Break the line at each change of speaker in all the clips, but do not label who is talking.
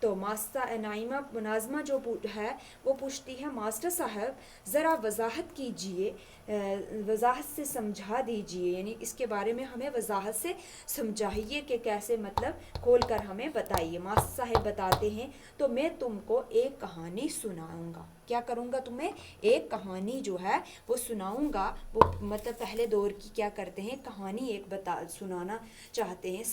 تو نائمہ ناظمہ جو ہے وہ پوچھتی ہے ماسٹر صاحب ذرا وضاحت کیجئے، وضاحت سے سمجھا دیجئے، یعنی اس کے بارے میں ہمیں وضاحت سے سمجھائیے کہ کیسے، مطلب کھول کر ہمیں بتائیے۔ ماسٹر صاحب بتاتے ہیں تو میں تم کو ایک کہانی سناؤں گا۔ کیا کروں گا؟ تمہیں ایک کہانی جو ہے وہ سناؤں گا۔ وہ مطلب پہلے دور کی کیا کرتے ہیں، کہانی ایک سنانا چاہتے ہیں،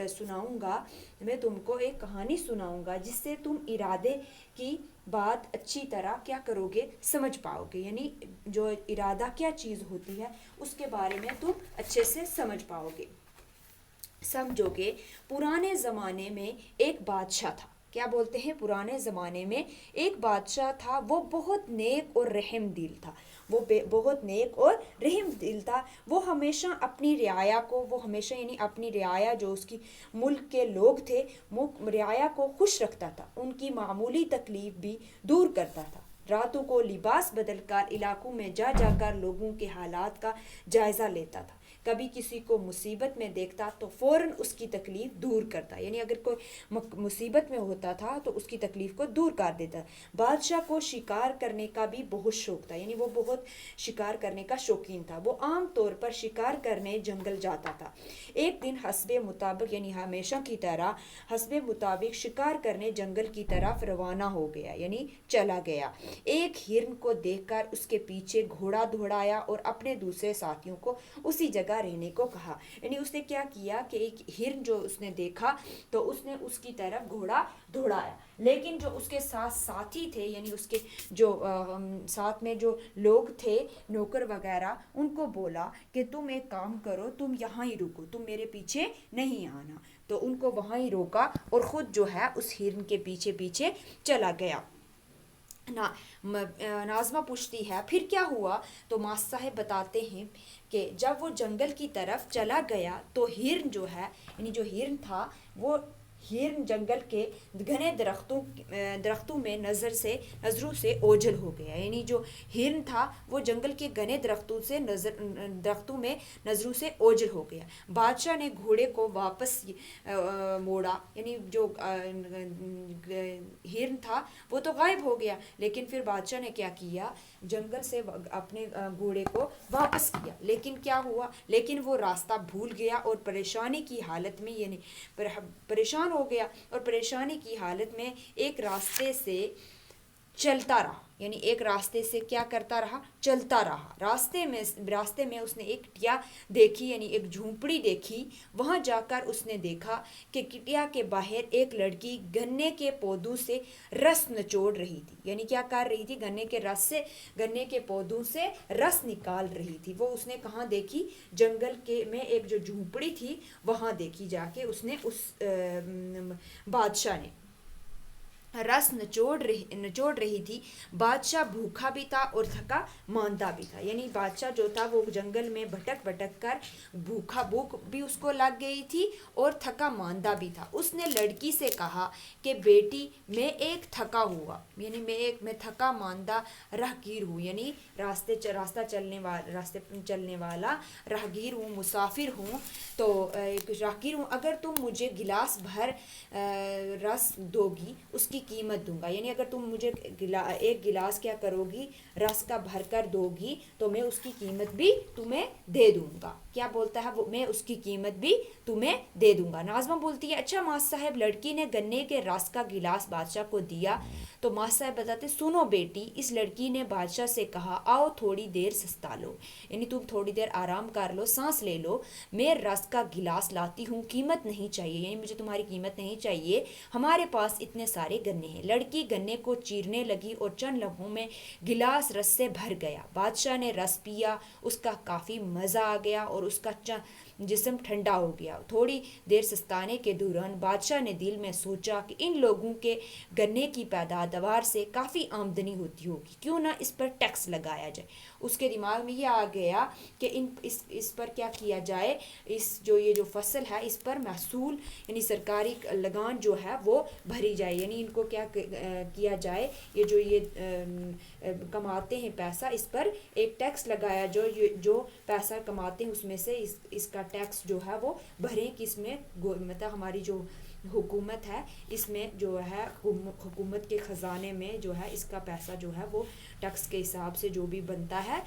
سناؤں گا، میں تم کو ایک کہانی سناؤں گا جس سے تم ارادے کی بات اچھی طرح کیا کرو گے، سمجھ پاؤ گے، یعنی جو ارادہ کیا چیز ہوتی ہے اس کے بارے میں تم اچھے سے سمجھ پاؤ گے، سمجھو گے۔ پرانے زمانے میں ایک بادشاہ تھا۔ کیا بولتے ہیں؟ پرانے زمانے میں ایک بادشاہ تھا، وہ بہت نیک اور رحم دل تھا، وہ بہت نیک اور رحم دل تھا۔ وہ ہمیشہ اپنی رعایا کو، وہ ہمیشہ یعنی اپنی رعایا جو اس کی ملک کے لوگ تھے، وہ رعایا کو خوش رکھتا تھا، ان کی معمولی تکلیف بھی دور کرتا تھا۔ راتوں کو لباس بدل کر علاقوں میں جا جا کر لوگوں کے حالات کا جائزہ لیتا تھا۔ کبھی کسی کو مصیبت میں دیکھتا تو فوراً اس کی تکلیف دور کرتا، یعنی اگر کوئی مصیبت میں ہوتا تھا تو اس کی تکلیف کو دور کر دیتا۔ بادشاہ کو شکار کرنے کا بھی بہت شوق تھا، یعنی وہ بہت شکار کرنے کا شوقین تھا۔ وہ عام طور پر شکار کرنے جنگل جاتا تھا۔ ایک دن حسب مطابق، یعنی ہمیشہ کی طرح حسب مطابق شکار کرنے جنگل کی طرف روانہ ہو گیا، یعنی چلا گیا۔ ایک ہرن کو دیکھ کر اس کے پیچھے گھوڑا دوڑایا اور اپنے دوسرے ساتھیوں کو اسی جگہ رہنے کو کہا، یعنی اس نے کیا کیا کہ ایک ہرن جو اس نے دیکھا تو اس نے اس کی طرف گھوڑا دوڑایا، لیکن جو اس کے ساتھ ساتھی تھے، یعنی اس کے جو ساتھ میں جو لوگ تھے، نوکر وغیرہ، ان کو بولا کہ تم ایک کام کرو، تم یہاں ہی رکو، تم میرے پیچھے نہیں آنا۔ تو ان کو وہاں ہی روکا اور خود جو ہے اس ہرن کے پیچھے پیچھے چلا گیا۔ ناظمہ پوچھتی ہے پھر کیا ہوا؟ تو ماسٹر صاحب بتاتے ہیں کہ جب وہ جنگل کی طرف چلا گیا تو ہرن جو ہے، یعنی جو ہرن تھا، وہ ہرن جنگل کے گھنے درختوں میں نظروں سے اوجھل ہو گیا، یعنی جو ہرن تھا وہ جنگل کے گھنے درختوں میں نظروں سے اوجھل ہو گیا۔ بادشاہ نے گھوڑے کو واپس موڑا، یعنی جو ہرن تھا وہ تو غائب ہو گیا، لیکن پھر بادشاہ نے کیا کیا، جنگل سے اپنے گھوڑے کو واپس کیا، لیکن کیا ہوا، لیکن وہ راستہ بھول گیا اور پریشانی کی حالت میں، یعنی پریشان ہو گیا اور پریشانی کی حالت میں ایک راستے سے چلتا رہا، یعنی ایک راستے سے کیا کرتا رہا، چلتا رہا۔ راستے میں اس نے ایک کٹیا دیکھی، یعنی ایک جھونپڑی دیکھی۔ وہاں جا کر اس نے دیکھا کہ کٹیا کے باہر ایک لڑکی گنے کے پودوں سے رس نچوڑ رہی تھی، یعنی کیا کر رہی تھی، گنے کے پودوں سے رس نکال رہی تھی۔ وہ اس نے کہاں دیکھی؟ جنگل میں ایک جو جھونپڑی تھی وہاں دیکھی جا کے اس نے، اس بادشاہ نے رس نچوڑ رہی تھی۔ بادشاہ بھوکا بھی تھا اور تھکا ماندہ بھی تھا، یعنی بادشاہ جو تھا وہ جنگل میں بھٹک کر بھوک بھی اس کو لگ گئی تھی اور تھکا ماندہ بھی تھا۔ اس نے لڑکی سے کہا کہ بیٹی میں ایک تھکا ہوا، یعنی میں تھکا ماندہ راہگیر ہوں، یعنی راستہ چلنے والا راہگیر ہوں، مسافر ہوں، تو راہگیر ہوں۔ اگر تم مجھے گلاس بھر رس دو گی اس کی قیمت دوں گا، یعنی اگر تم مجھے ایک گلاس کیا کرو گی، رس کا بھر کر دو گی تو میں اس کی قیمت بھی تمہیں دے دوں گا۔ کیا بولتا ہے وہ؟ میں اس کی قیمت بھی تمہیں دے دوں گا۔ ناظمہ بولتی ہے اچھا ماسٹر صاحب، لڑکی نے گنے کے رس کا گلاس بادشاہ کو دیا تو ماسٹر صاحب بتاتے سنو بیٹی، اس لڑکی نے بادشاہ سے کہا آؤ تھوڑی دیر سستا لو، یعنی تم تھوڑی دیر آرام کر لو، سانس لے لو، میں رس کا گلاس لاتی ہوں، قیمت نہیں چاہیے، یعنی مجھے تمہاری قیمت نہیں چاہیے، ہمارے پاس اتنے سارے گنے ہیں۔ لڑکی گنے کو چیرنے لگی اور چند لمحوں میں گلاس رس سے بھر گیا۔ بادشاہ نے رس پیا، اس کا کافی مزہ آ گیا اور اس کا جسم ٹھنڈا ہو گیا۔ تھوڑی دیر سستانے کے دوران بادشاہ نے دل میں سوچا کہ ان لوگوں کے گنے کی پیداوار سے کافی آمدنی ہوتی ہوگی، کیوں نہ اس پر ٹیکس لگایا جائے۔ اس کے دماغ میں یہ آ گیا کہ اس پر کیا کیا جائے، یہ جو فصل ہے اس پر محصول، یعنی سرکاری لگان جو ہے وہ بھری جائے، یعنی ان کو کیا کیا جائے، یہ کماتے ہیں پیسہ، اس پر ایک ٹیکس لگایا جو پیسہ کماتے ہیں اس میں سے اس کا ٹیکس جو ہے وہ بھریں، کہ اس میں مطلب ہماری جو حکومت ہے اس میں جو ہے حکومت کے خزانے میں جو ہے اس کا پیسہ جو ہے وہ ٹیکس کے حساب سے جو بھی بنتا ہے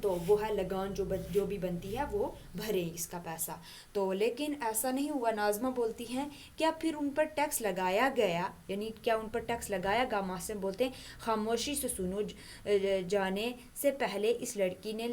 تو وہ ہے لگان جو بھی بنتی ہے وہ بھرے اس کا پیسہ. تو لیکن ایسا نہیں ہوا. ناظمہ بولتی ہیں کیا پھر ان پر ٹیکس لگایا گیا، یعنی کیا ان پر ٹیکس لگایا گا؟ ماسٹر بولتے ہیں خاموشی سے سنو، جانے سے پہلے اس لڑکی نے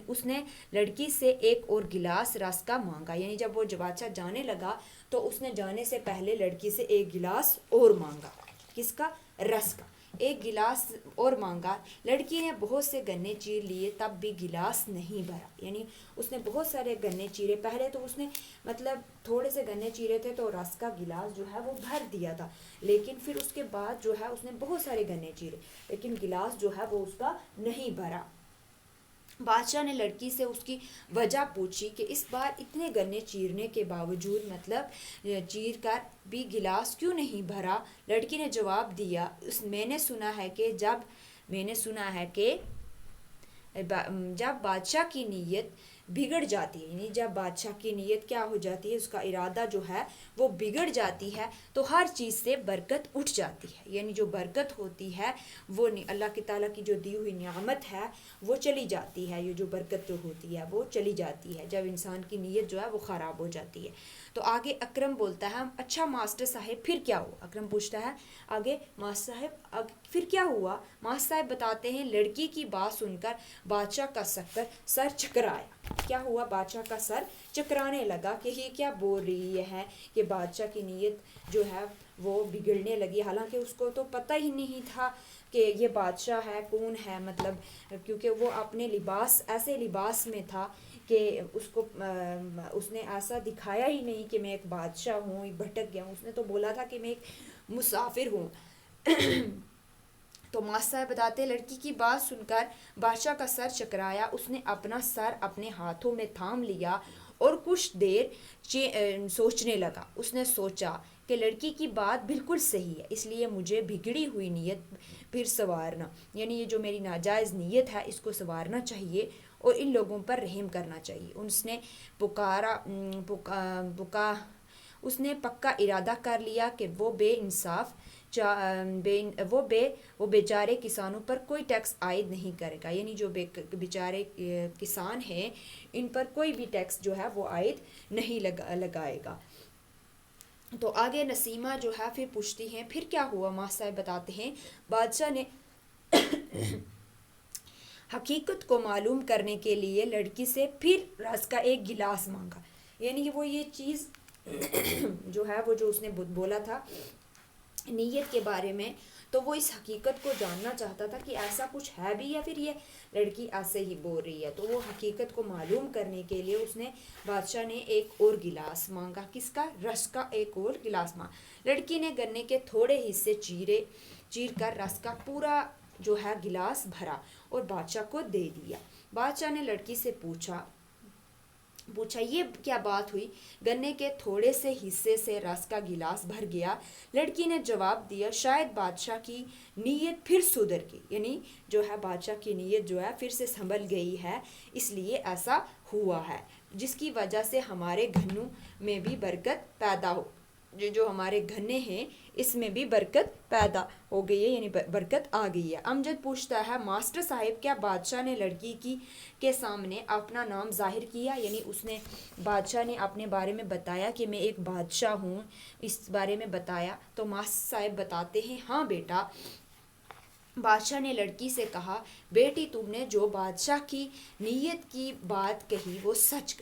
اس نے لڑکی سے ایک اور گلاس رس کا مانگا. یعنی جب وہ بادشاہ جانے لگا تو اس نے جانے سے پہلے لڑکی سے ایک گلاس اور مانگا. کس کا؟ رس کا. ایک گلاس اور مانگا. لڑکی نے بہت سے گنے چیر لیے تب بھی گلاس نہیں بھرا. یعنی اس نے بہت سارے گنے چیرے. پہلے تو اس نے مطلب تھوڑے سے گنے چیرے تھے تو رس کا گلاس جو ہے وہ بھر دیا تھا، لیکن پھر اس کے بعد جو ہے اس نے بہت سارے گنے چیرے لیکن گلاس جو ہے وہ اس کا نہیں بھرا. بادشاہ نے لڑکی سے اس کی وجہ پوچھی کہ اس بار اتنے گنے چیرنے کے باوجود مطلب چیر کر بھی گلاس کیوں نہیں بھرا؟ لڑکی نے جواب دیا میں نے سنا ہے کہ جب بادشاہ کی نیت بگڑ جاتی ہے، یعنی جب بادشاہ کی نیت کیا ہو جاتی ہے، اس کا ارادہ جو ہے وہ بگڑ جاتی ہے تو ہر چیز سے برکت اٹھ جاتی ہے. یعنی جو برکت ہوتی ہے وہ اللہ کی تعالیٰ کی جو دی ہوئی نعمت ہے وہ چلی جاتی ہے. یہ جو برکت جو ہوتی ہے وہ چلی جاتی ہے جب انسان کی نیت جو ہے وہ خراب ہو جاتی ہے. تو آگے اکرم بولتا ہے اچھا ماسٹر صاحب پھر کیا ہوا؟ اکرم پوچھتا ہے آگے ماسٹر صاحب پھر کیا ہوا؟ ماسٹر صاحب بتاتے ہیں لڑکی کی بات سن کر بادشاہ کا سر چکرایا. کیا ہوا؟ بادشاہ کا سر چکرانے لگا کہ یہ کیا بول رہی ہے کہ بادشاہ کی نیت جو ہے وہ بگڑنے لگی. حالانکہ اس کو تو پتہ ہی نہیں تھا کہ یہ بادشاہ ہے کون ہے، مطلب کیونکہ وہ اپنے ایسے لباس میں تھا کہ اس نے ایسا دکھایا ہی نہیں کہ میں ایک بادشاہ ہوں، بھٹک گیا ہوں. اس نے تو بولا تھا کہ میں ایک مسافر ہوں. تو ماسٹر صاحب بتاتے ہیں لڑکی کی بات سن کر بادشاہ کا سر چکرایا. اس نے اپنا سر اپنے ہاتھوں میں تھام لیا اور کچھ دیر سوچنے لگا. اس نے سوچا کہ لڑکی کی بات بالکل صحیح ہے، اس لیے مجھے بگڑی ہوئی نیت پھر سنوارنا، یعنی یہ جو میری ناجائز نیت ہے اس کو سنوارنا چاہیے اور ان لوگوں پر رحم کرنا چاہیے. اس نے پکا ارادہ کر لیا کہ وہ بیچارے کسانوں پر کوئی ٹیکس عائد نہیں کرے گا. یعنی جو بیچارے کسان ہیں ان پر کوئی بھی ٹیکس جو ہے وہ عائد نہیں لگائے گا. تو آگے نسیمہ جو ہے پھر پوچھتی ہیں پھر کیا ہوا؟ ماسٹر صاحب بتاتے ہیں بادشاہ نے حقیقت کو معلوم کرنے کے لیے لڑکی سے پھر رس کا ایک گلاس مانگا. یعنی وہ یہ چیز جو ہے وہ جو اس نے بولا تھا نیت کے بارے میں، تو وہ اس حقیقت کو جاننا چاہتا تھا کہ ایسا کچھ ہے بھی یا پھر یہ لڑکی ایسے ہی بول رہی ہے. تو وہ حقیقت کو معلوم کرنے کے لیے اس نے بادشاہ نے ایک اور گلاس مانگا. کس کا؟ رس کا ایک اور گلاس مانگا. لڑکی نے گنے کے تھوڑے حصے چیر کر رس کا پورا جو ہے گلاس بھرا اور بادشاہ کو دے دیا. بادشاہ نے لڑکی سے پوچھا یہ کیا بات ہوئی؟ گنے کے تھوڑے سے حصے سے رس کا گلاس بھر گیا. لڑکی نے جواب دیا شاید بادشاہ کی نیت پھر سدھر گئی، یعنی جو ہے بادشاہ کی نیت جو ہے پھر سے سنبھل گئی ہے، اس لیے ایسا ہوا ہے جس کی وجہ سے ہمارے گھنوں میں بھی برکت پیدا ہو. جو ہمارے گھنے ہیں اس میں بھی برکت پیدا ہو گئی ہے، یعنی برکت آ گئی ہے. امجد پوچھتا ہے ماسٹر صاحب کیا بادشاہ نے لڑکی کے سامنے اپنا نام ظاہر کیا؟ یعنی بادشاہ نے اپنے بارے میں بتایا کہ میں ایک بادشاہ ہوں، اس بارے میں بتایا. تو ماسٹر صاحب بتاتے ہیں ہاں بیٹا. بادشاہ نے لڑکی سے کہا بیٹی تم نے جو بادشاہ کی نیت کی بات کہی وہ سچ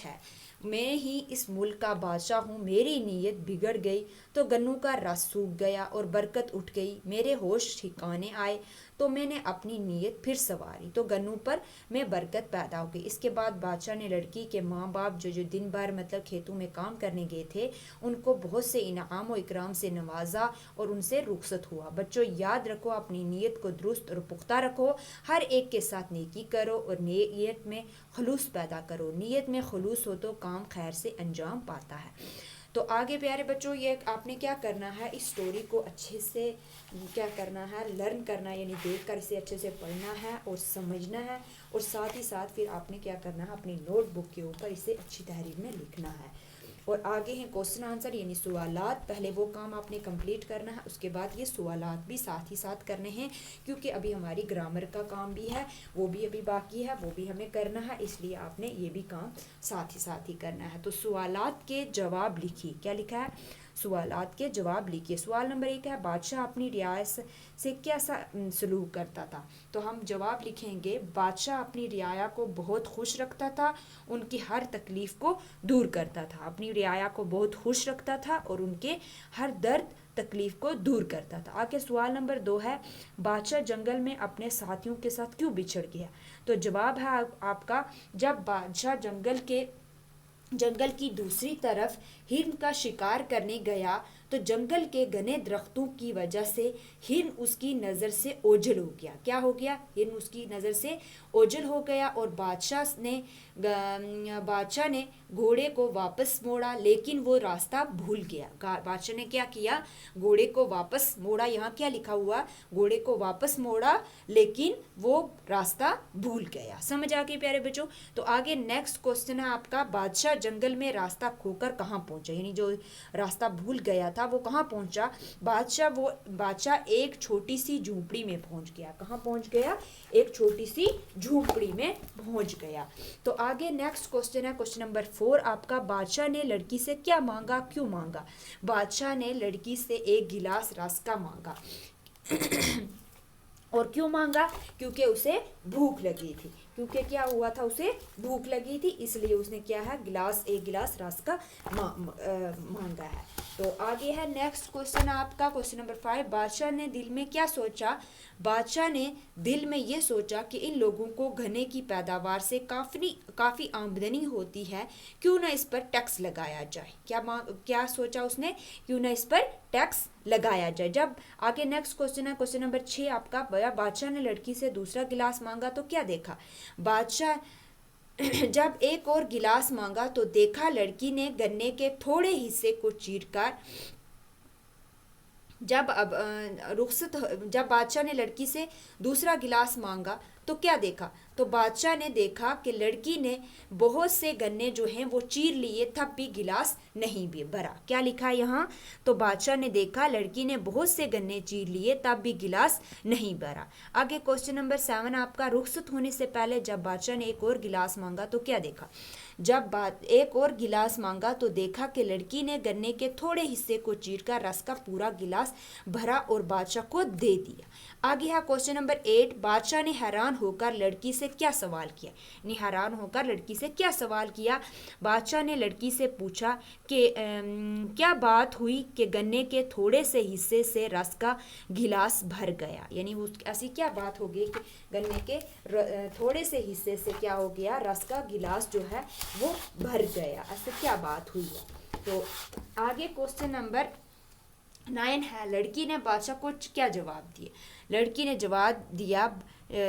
ہے. میں ہی اس ملک کا بادشاہ ہوں. میری نیت بگڑ گئی تو گنوں کا رس سوکھ گیا اور برکت اٹھ گئی. میرے ہوش ٹھکانے آئے تو میں نے اپنی نیت پھر سنواری تو گنوں پر میں برکت پیدا ہو گئی. اس کے بعد بادشاہ نے لڑکی کے ماں باپ جو دن بھر مطلب کھیتوں میں کام کرنے گئے تھے ان کو بہت سے انعام و اکرام سے نوازا اور ان سے رخصت ہوا. بچوں یاد رکھو اپنی نیت کو درست اور پختہ رکھو، ہر ایک کے ساتھ نیکی کرو اور نیت میں خلوص پیدا کرو. نیت میں خلوص ہو تو کام خیر سے انجام پاتا ہے. تو آگے پیارے بچوں یہ آپ نے کیا کرنا ہے، اس سٹوری کو اچھے سے کیا کرنا ہے، لرن کرنا ہے، یعنی دیکھ کر اسے اچھے سے پڑھنا ہے اور سمجھنا ہے، اور ساتھ ہی ساتھ پھر آپ نے کیا کرنا ہے اپنی نوٹ بک کے اوپر اسے اچھی تحریر میں لکھنا ہے. اور آگے ہیں کوسچن آنسر یعنی سوالات. پہلے وہ کام آپ نے کمپلیٹ کرنا ہے, اس کے بعد یہ سوالات بھی ساتھ ہی ساتھ کرنے ہیں, کیونکہ ابھی ہماری گرامر کا کام بھی ہے, وہ بھی ابھی باقی ہے, وہ بھی ہمیں کرنا ہے, اس لیے آپ نے یہ بھی کام ساتھ ہی کرنا ہے. تو سوالات کے جواب لکھیے. کیا لکھا ہے؟ سوالات کے جواب لکھیے. سوال نمبر 1 ہے بادشاہ اپنی رعایا سے کیسا سلوک کرتا تھا. تو ہم جواب لکھیں گے بادشاہ اپنی رعایا کو بہت خوش رکھتا تھا, ان کی ہر تکلیف کو دور کرتا تھا. اپنی رعایا کو بہت خوش رکھتا تھا اور ان کے ہر درد تکلیف کو دور کرتا تھا. آگے سوال نمبر 2 ہے بادشاہ جنگل میں اپنے ساتھیوں کے ساتھ کیوں بچھڑ گیا. تو جواب ہے آپ کا جب بادشاہ جنگل کی دوسری طرف ہرن کا شکار کرنے گیا تو جنگل کے گھنے درختوں کی وجہ سے ہرن اس کی نظر سے اوجھل ہو گیا. کیا ہو گیا؟ ہرن اس کی نظر سے اوجھل ہو گیا اور بادشاہ نے گھوڑے کو واپس موڑا لیکن وہ راستہ بھول گیا. بادشاہ نے کیا کیا؟ گھوڑے کو واپس موڑا. یہاں کیا لکھا ہوا؟ گھوڑے کو واپس موڑا لیکن وہ راستہ بھول گیا. سمجھ آ گئی پیارے بچوں؟ تو آگے نیکسٹ کوسچن ہے آپ کا بادشاہ جنگل میں راستہ کھو کر کہاں پہنچا, یعنی جو راستہ بھول گیا تھا وہ کہاں پہنچا. بادشاہ ایک چھوٹی سی جھونپڑی میں پہنچ گیا. کہاں پہنچ گیا؟ ایک چھوٹی سی جھونپڑی میں پہنچ گیا. تو آگے نیکسٹ کوسچن ہے کوسچن نمبر 4 آپ کا بادشاہ نے لڑکی سے کیا مانگا, کیوں مانگا. بادشاہ نے لڑکی سے ایک گلاس رس کا مانگا اور کیوں مانگا؟ کیونکہ اسے بھوک لگی تھی. کیونکہ کیا ہوا تھا؟ اسے بھوک لگی تھی, اس لیے اس نے کیا ہے ایک گلاس رس کا مانگا ہے. تو آگے ہے نیکسٹ کوسچن آپ کا کوسچن نمبر 5 بادشاہ نے دل میں کیا سوچا. بادشاہ نے دل میں یہ سوچا کہ ان لوگوں کو گنے کی پیداوار سے کافی آمدنی ہوتی ہے, کیوں نہ اس پر ٹیکس لگایا جائے. کیا سوچا اس نے؟ کیوں نہ اس پر ٹیکس لگایا جائے. جب آگے نیکسٹ کوسچن ہے کوسچن نمبر 6 آپ کا بادشاہ نے لڑکی سے دوسرا گلاس مانگا تو کیا دیکھا. بادشاہ جب ایک اور گلاس مانگا تو دیکھا لڑکی نے گنے کے تھوڑے حصے کو چیر کر جب بادشاہ نے لڑکی سے دوسرا گلاس مانگا تو کیا دیکھا. تو بادشاہ نے دیکھا کہ لڑکی نے بہت سے گنے جو ہیں وہ چیر لیے تب بھی گلاس نہیں بھی بھرا. کیا لکھا یہاں؟ تو بادشاہ نے دیکھا لڑکی نے بہت سے گنے چیر لیے تب بھی گلاس نہیں بھرا. آگے کوسچن نمبر 7 آپ کا رخصت ہونے سے پہلے جب بادشاہ نے ایک اور گلاس مانگا تو کیا دیکھا. جب ایک اور گلاس مانگا تو دیکھا کہ لڑکی نے گنے کے تھوڑے حصے کو چیر کر رس کا پورا گلاس بھرا اور بادشاہ کو دے دیا. آگے ہے کوسچن نمبر 8 بادشاہ نے حیران ہو کر لڑکی سے کیا سوال کیا. یعنی حیران ہو کر لڑکی سے کیا سوال کیا. بادشاہ نے لڑکی سے پوچھا کہ کیا بات ہوئی کہ گنے کے تھوڑے سے حصے سے رس کا گلاس بھر گیا. یعنی ایسی کیا بات ہو گئی کہ گنے کے تھوڑے سے حصے سے کیا ہو گیا, رس کا گلاس جو ہے وہ بھر گیا. ایسے کیا بات ہوئی ہے. تو آگے کوسچن نمبر 9 ہے لڑکی نے بادشاہ کو کیا جواب دیا. لڑکی نے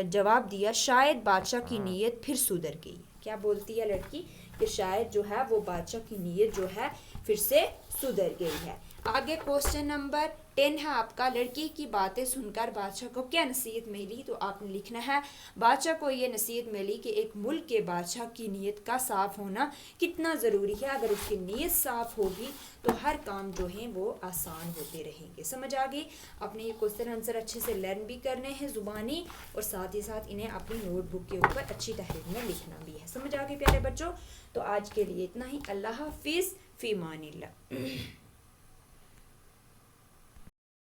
جواب دیا شاید بادشاہ کی نیت پھر سدھر گئی. کیا بولتی ہے لڑکی؟ کہ شاید جو ہے وہ بادشاہ کی نیت جو ہے پھر سے سدھر گئی ہے. آگے کوسچن نمبر 10 ہے آپ کا لڑکی کی باتیں سن کر بادشاہ کو کیا نصیحت ملی. تو آپ نے لکھنا ہے بادشاہ کو یہ نصیحت ملی کہ ایک ملک کے بادشاہ کی نیت کا صاف ہونا کتنا ضروری ہے. اگر اس کی نیت صاف ہوگی تو ہر کام جو ہیں وہ آسان ہوتے رہیں گے. سمجھ آ گئی؟ اپنے یہ کوسچن آنسر اچھے سے لرن بھی کرنے ہیں زبانی, اور ساتھ ہی ساتھ انہیں اپنی نوٹ بک کے اوپر اچھی تحریر میں لکھنا بھی ہے. سمجھ آ گئی پیارے بچوں؟ تو آج کے لیے اتنا ہی. اللہ حافظ. فی امان اللہ.